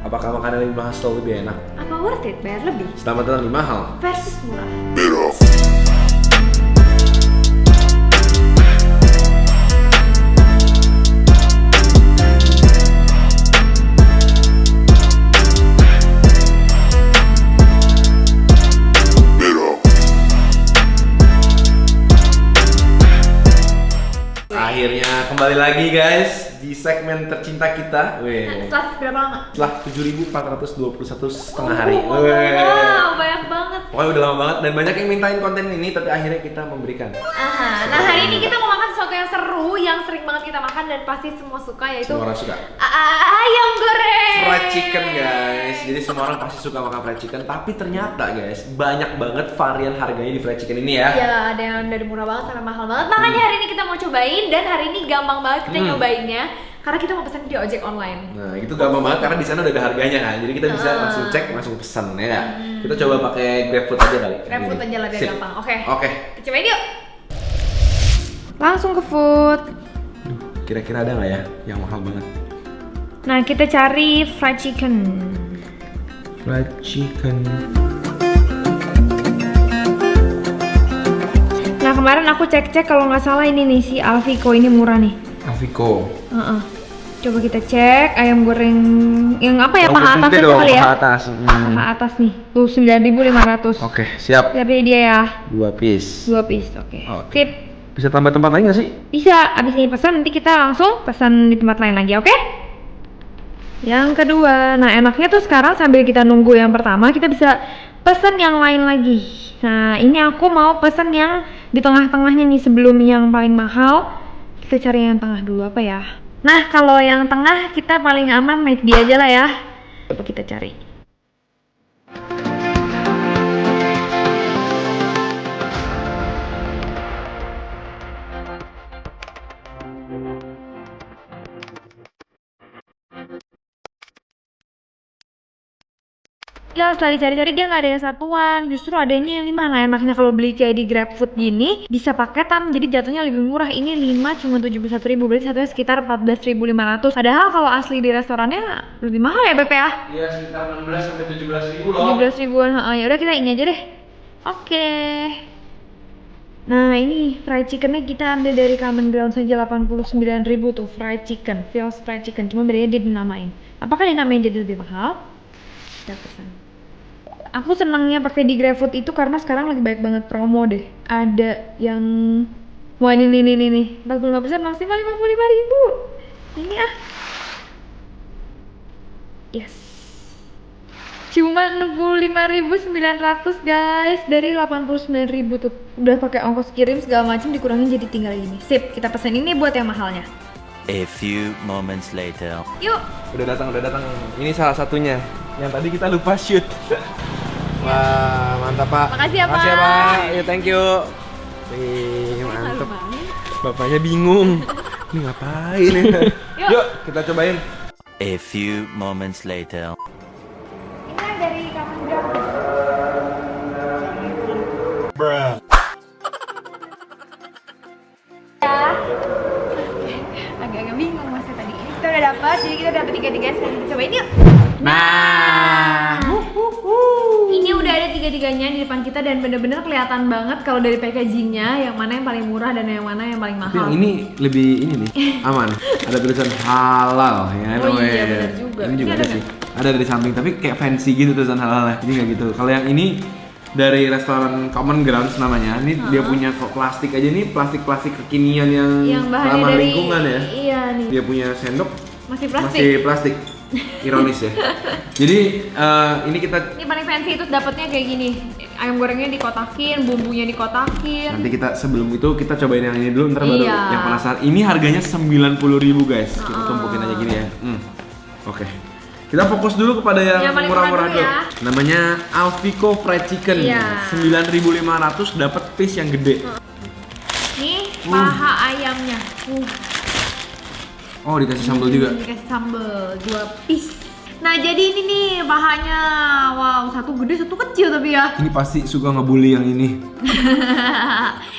Apakah makanan yang mahal selalu lebih enak? Apa worth it bayar lebih? Selamat datang di Mahal Versus murah. Akhirnya kembali lagi guys di segmen tercinta kita. Setelah berapa lama? Setelah 7.421 setengah hari. Wow, banyak banget. Pokoknya udah lama banget dan banyak yang mintain konten ini tapi akhirnya kita memberikan. Aha. Nah hari ini kita mau makan sesuatu yang seru, yang sering banget kita makan dan pasti semua suka, yaitu Semua orang suka. Ayam goreng. Fried chicken guys. Jadi semua orang pasti suka makan fried chicken. Tapi ternyata guys banyak banget varian harganya di fried chicken ini ya. Iya, ada yang dari murah banget sampai mahal banget. Makanya hari ini kita mau cobain dan hari ini gampang banget kita nyobainnya karena kita mau pesan di ojek online. Nah itu gampang banget karena di sana udah ada harganya kan. Jadi kita bisa langsung cek, langsung pesan ya nggak? Kita coba pakai GrabFood aja kali. GrabFood aja lah biar Sip. gampang. Oke. Oke. Kita cobain yuk. Langsung ke food. Kira-kira ada nggak ya yang mahal banget? Nah kita cari fried chicken. Fried chicken. Nah kemarin aku cek-cek kalau nggak salah ini nih si Alvico ini murah nih. Alvico. Coba kita cek ayam goreng yang apa ya, paha atas itu kali ya? Paha atas. Paha atas nih, tuh 9.500. Oke, siap. Tapi dia ya 2 piece. 2 piece, oke. Oke. Sip. Bisa tambah tempat lain nggak sih? Bisa, abis ini pesan nanti kita langsung pesan di tempat lain lagi, oke? Yang kedua, nah enaknya tuh sekarang sambil kita nunggu yang pertama, kita bisa pesan yang lain lagi. Nah ini aku mau pesan yang di tengah-tengahnya nih sebelum yang paling mahal. Kita cari yang tengah dulu apa ya? Nah kalau yang tengah kita paling aman McD aja lah ya. Coba kita cari. Ya setelah dicari-cari dia nggak ada yang satuan, justru adanya yang 5. Nah enaknya kalau beli kayak di GrabFood gini bisa paketan, jadi jatuhnya lebih murah. Ini 5 cuma 71.000, berarti satunya sekitar 14.500. Padahal kalau asli di restorannya lebih mahal ya Beb ya? Iya sekitar 16 sampai 17.000 loh. 17 ribuan, ya udah kita ini aja deh. Oke. Nah ini fried chickennya kita ambil dari Common Ground saja 89.000 tuh fried chicken, Phil's fried chicken. Cuma bedanya dia dinamain. Apakah dinamain jadi lebih mahal? Kita pesan. Aku senangnya pakai di GrabFood itu karena sekarang lagi banyak banget promo deh. Ada yang wah ini 45% maksimal 55.000. Ini Yes. Cuma 65.900 guys dari 89.000 tuh. Udah pakai ongkos kirim segala macam dikurangin jadi tinggal gini. Sip, kita pesan ini buat yang mahalnya. A few moments later. Yuk. Udah datang. Ini salah satunya. Yang tadi kita lupa shoot. Wah, mantap Pak. Makasih ya, Pak. Makasih ya Pak. Ya, thank you. Wih, mantap. Bapaknya bingung. Ini ngapain ya? Yuk, kita cobain. A few moments later. Ini dari Common Ground. Agak-agak bingung masih tadi. Ini kita udah dapat, jadi kita dapat 3-3. Sekarang kita cobain yuk. Nah. Ini udah ada 3-3-nya di depan kita dan bener-bener kelihatan banget kalau dari packagingnya yang mana yang paling murah dan yang mana yang paling Tapi mahal. yang ini lebih ini nih, aman. Ada tulisan halal ya. Oh iya, Weh. bener juga. Ini juga Ini ada ada sih. Ada dari samping tapi kayak fancy gitu tulisan halalnya. Ini nggak gitu. Kalau yang ini dari restoran Common Grounds namanya. Ini dia punya kok plastik aja nih, plastik kekinian yang bahannya ramah dari lingkungan ya. Iya nih. Dia punya sendok Masih plastik. masih plastik. Ironis ya. Jadi ini kita Ini paling fancy itu dapatnya kayak gini. Ayam gorengnya dikotakin, bumbunya dikotakin. nanti kita sebelum itu kita cobain yang ini dulu ntar baru Iya. yang penasaran. Ini harganya 90.000 guys. Kita tumpukin aja gini ya. Oke. Kita fokus dulu kepada yang Yang paling murah-murah murah dulu dulu. ya. Namanya Alvico Fried Chicken. Iya. 9.500 dapat piece yang gede. Nih paha ayamnya. Oh, dikasih sambal juga. Dikasih sambal 2 piece. Nah jadi ini nih pahanya, wow satu gede satu kecil tapi ya. Ini pasti suka ngebully yang ini.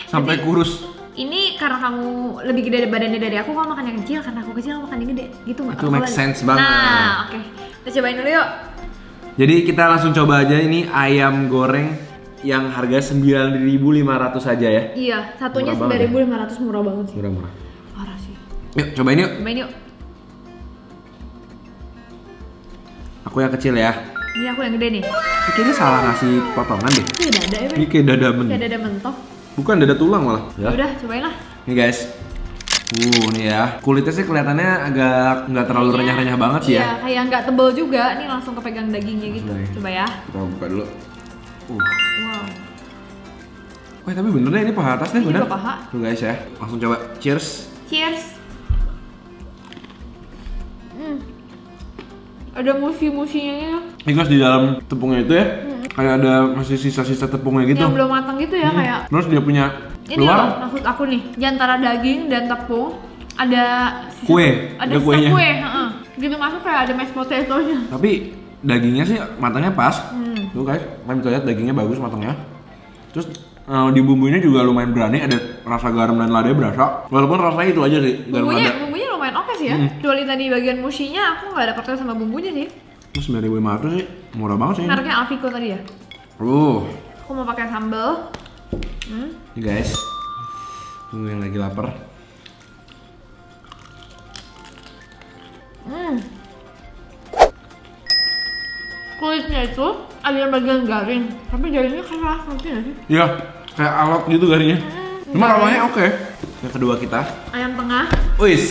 Sampai Jadi, kurus. Ini karena kamu lebih gede badannya dari aku makan yang kecil, karena aku kecil kamu makan yang gede, gitu nggak? Itu Aku make lagi- sense banget. Nah oke. Kita cobain dulu yuk. Jadi kita langsung coba aja ini ayam goreng yang harga 9.500 aja ya. Iya, satunya Murah banget 9.500, murah banget sih. Murah-murah. Parah sih. Yuk cobain yuk. Cobain yuk. Aku yang kecil ya. Ini aku yang gede nih. Ini kayaknya salah ngasih potongan deh. Kayak dada ya, Ini kayak dada Kayak dada mentok. Bukan dada tulang malah. Ya. Udah, cobain lah. Nih guys. Nih ya. Kulitnya sih kelihatannya agak nggak terlalu renyah-renyah banget sih Iya, ya. kayak nggak tebel juga. Nih langsung kepegang dagingnya gitu. Oke. Coba ya. Kita buka dulu. Wow. Wah tapi bener deh ini paha atas deh Ini bener. juga paha. Tuh guys ya. Langsung coba. Cheers. Cheers. Ada musi-musinya ya. Ini guys di dalam tepungnya itu ya. Kayak ada masih sisa-sisa tepungnya gitu. Yang belum matang gitu ya kayak. Terus dia punya Ini luar loh, maksud aku nih, di antara daging dan tepung ada sisa, Kue, ada ada sisa kuenya. kue, gitu masuk kayak ada mashed potato-nya. Tapi dagingnya sih matangnya pas. Tuh guys, kalian bisa lihat dagingnya bagus matangnya. Terus di bumbunya juga lumayan berani, ada rasa garam dan ladanya berasa. Walaupun rasanya itu aja sih, garam lada. Bumbunya lumayan oke sih ya. Kecuali tadi bagian mushinya aku nggak dapet sama bumbunya sih. Terus 9.500 sih, murah banget sih. Mereknya Alfico tadi ya. Aku mau pakai sambal. Ini guys, tunggu yang lagi lapar. Kulitnya itu ada yang bagian garing, tapi garingnya keras, ngerti nggak sih? Iya, kayak alot gitu garingnya. Cuma rawanya oke. Yang kedua kita. Ayam tengah. Wis,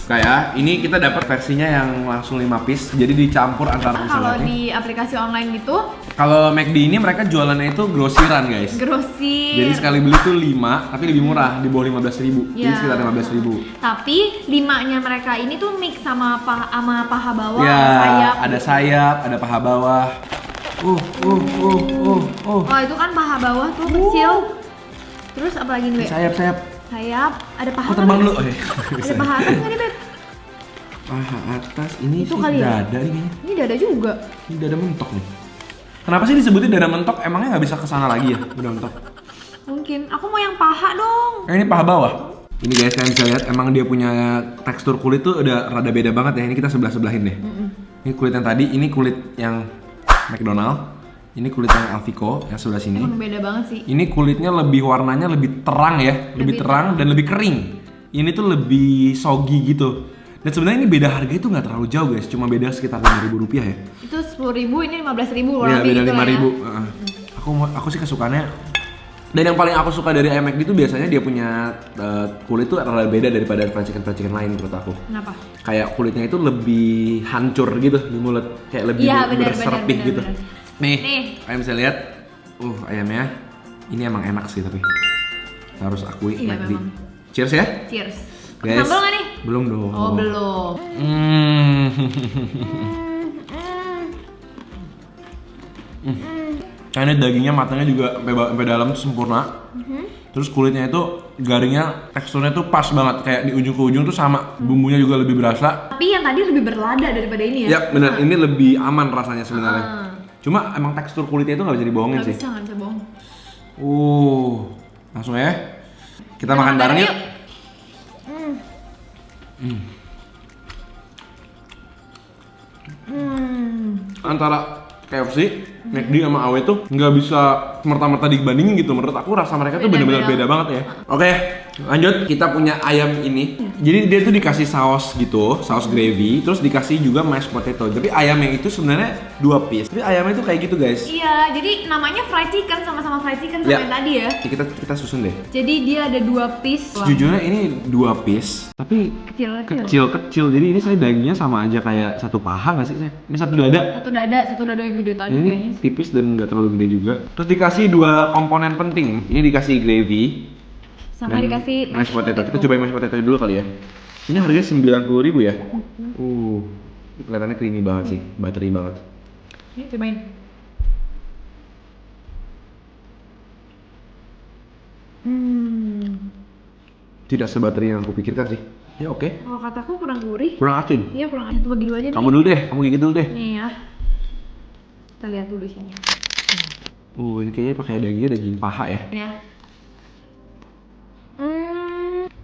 kayak ini kita dapat versinya yang langsung 5 piece, jadi dicampur antara Kalau misalnya. di aplikasi online gitu, Kalau McD ini mereka jualannya itu grosiran guys. grosir. Jadi sekali beli tuh 5, tapi lebih murah, di bawah 15.000. Jadi Ya. sekitar 15.000. Tapi 5-nya mereka ini tuh mix sama paha bawah, Ya, sayap. ada sayap, ada paha bawah. Oh, itu kan paha bawah tuh kecil. Terus apa lagi nih, Beb? Sayap. Sayap, ada paha Kok terbang nggak, lu? Beb? Ada paha atas nggak nih, Beb? Paha atas ini Itu sih kali ya? dada nih kayaknya. Ini dada juga. Ini dada mentok nih. Kenapa sih disebutin dada mentok? Emangnya nggak bisa kesana lagi ya? Udah mentok. Mungkin. Aku mau yang paha dong. Ini paha bawah. Ini guys, kalian bisa lihat emang dia punya tekstur kulit tuh udah rada beda banget ya. Ini kita sebelah-sebelahin deh. Ini kulit yang tadi, ini kulit yang McDonald. Ini kulit yang Alfico yang sebelah sini. Emang beda banget sih. Ini kulitnya lebih warnanya lebih terang ya, lebih terang dan lebih kering. Ini tuh lebih soggy gitu. Dan sebenarnya ini beda harga itu nggak terlalu jauh guys, cuma beda sekitar 5.000 rupiah ya. Itu 10.000, ini 15.000 Iya beda gitu lah 5.000. ya. Aku sih kesukaannya. Dan yang paling aku suka dari ayam McD itu biasanya dia punya kulit tuh rada beda daripada fried chicken lain menurut aku. Kenapa? Kayak kulitnya itu lebih hancur gitu di mulut, kayak lebih Iya, benar, berserpih benar, gitu. benar. Nih, Nih. kalian bisa lihat, ayamnya ini emang enak sih tapi kita harus akui Iya, McD. memang. Cheers ya, Cheers. guys. Sambal nggak nih? Belum dong. Oh, belum. Karena dagingnya matangnya juga sampai dalam tuh sempurna. Terus kulitnya itu garingnya, teksturnya tuh pas banget, kayak di ujung ke ujung tuh sama. Bumbunya juga lebih berasa. Tapi yang tadi lebih berlada daripada ini ya? Ya benar, ini lebih aman rasanya sebenarnya. Cuma emang tekstur kulitnya itu nggak bisa dibohongin Nggak sih. bisa, nggak bisa bohong. Langsung ya. Kita makan bareng yuk. Antara KFC, McD sama AW tuh nggak bisa merta-merta dibandingin gitu. Menurut aku rasa mereka tuh benar-benar beda banget ya. Oke, lanjut. Kita punya ayam ini. Jadi dia tuh dikasih saus gitu, saus gravy, terus dikasih juga mashed potato. Tapi ayamnya itu sebenarnya 2 piece. Tapi ayamnya itu kayak gitu guys. Iya, jadi namanya fried chicken, sama-sama fried chicken sama Ya. yang tadi ya. Kita susun deh. Jadi dia ada 2 piece. Sejujurnya ini 2 piece, tapi kecil-kecil. Jadi ini saya dagingnya sama aja kayak satu paha nggak sih saya? Ini satu dada. Satu dada yang gede tadi Ini kayaknya. tipis dan nggak terlalu gede juga. Terus dikasih 2 komponen penting. Ini dikasih gravy Sama dan dikasih mashed potato. Kita cobain mashed potato dulu kali ya. Ini harganya 90.000 ya. Ini kelihatannya creamy banget sih, buttery banget. Ini cobain. Tidak sebuttery yang aku pikirkan sih. Ya oke. Kalau kataku kurang gurih. Kurang asin. Iya, kurang asin. Coba dulu aja Kamu dulu deh, kamu gigit dulu deh. Nih ya. Kita lihat dulu sini. Ini kayaknya pakai dagingnya daging paha ya. Ini ya.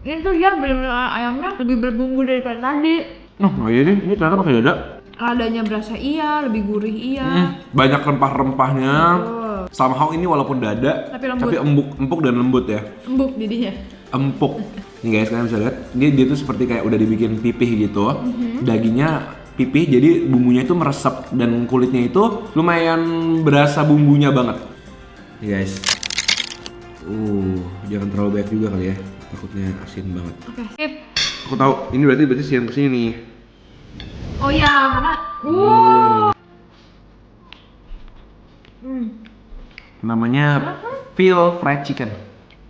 Ini tuh dia bener-bener ayamnya lebih berbumbu daripada tadi. Oh iya deh, ini ternyata pakai dada. ladanya berasa iya, lebih gurih iya. Banyak rempah-rempahnya. Oh. Somehow ini walaupun dada, Tapi lembut. empuk dan lembut ya. Empuk jadinya. Empuk. Nih guys, kalian bisa lihat, dia tuh seperti kayak udah dibikin pipih gitu. Dagingnya pipih, jadi bumbunya itu meresap dan kulitnya itu lumayan berasa bumbunya banget. Nih guys. Jangan terlalu banyak juga kali ya. Takutnya asin banget. Oke, sip. Aku tahu, ini berarti siang kesini. Oh iya, karena Namanya Phil Fried Chicken.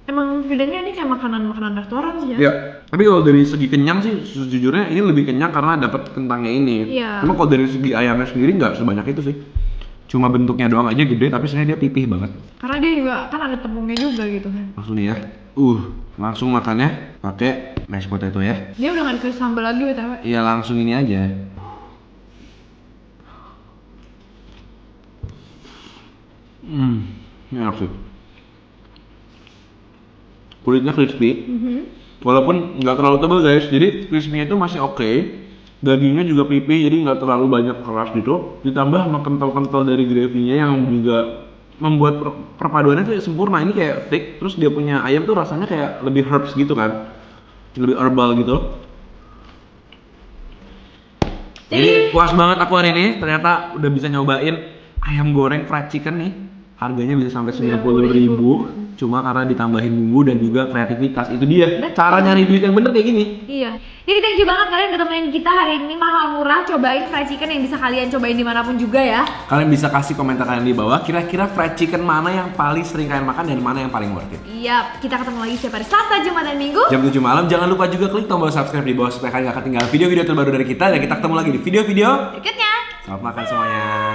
emang feelingnya ini kayak makanan restoran sih ya. Ya, tapi kalau dari segi kenyang sih sejujurnya ini lebih kenyang karena dapat kentangnya ini. Iya. Cuma kalau dari segi ayamnya sendiri nggak sebanyak itu sih. Cuma bentuknya doang aja gede, tapi sebenarnya dia pipih banget. Karena dia juga kan ada tepungnya juga gitu kan. Langsung nih ya. Langsung makannya pakai mashed potato ya. Dia udah nggak dikasih sambal lagi btw. Iya, langsung ini aja. Ini enak sih. Kulitnya crispy. Walaupun nggak terlalu tebal guys, jadi crispy-nya itu masih oke. Dagingnya juga pipih, jadi nggak terlalu banyak keras gitu. Ditambah sama kental-kental dari gravy-nya yang juga membuat perpaduannya tuh sempurna. Ini kayak steak, terus dia punya ayam tuh rasanya kayak lebih herbs gitu kan, lebih herbal gitu. Jadi puas banget aku hari ini, ternyata udah bisa nyobain ayam goreng fried chicken nih. Harganya bisa sampai 90.000 cuma karena ditambahin bumbu dan juga kreativitas. Itu dia cara nyari duit yang bener kayak gini. Iya. Jadi thank you banget kalian udah temenin kita hari ini mahal murah. Cobain fried chicken yang bisa kalian cobain dimanapun juga ya. Kalian bisa kasih komentar kalian di bawah, kira-kira fried chicken mana yang paling sering kalian makan dan mana yang paling worth it. Iya, kita ketemu lagi setiap hari Selasa, Jumat, dan Minggu. Jam 7 malam, jangan lupa juga klik tombol subscribe di bawah supaya kalian gak ketinggalan video-video terbaru dari kita. Dan kita ketemu lagi di video-video Berikutnya. selamat makan semuanya.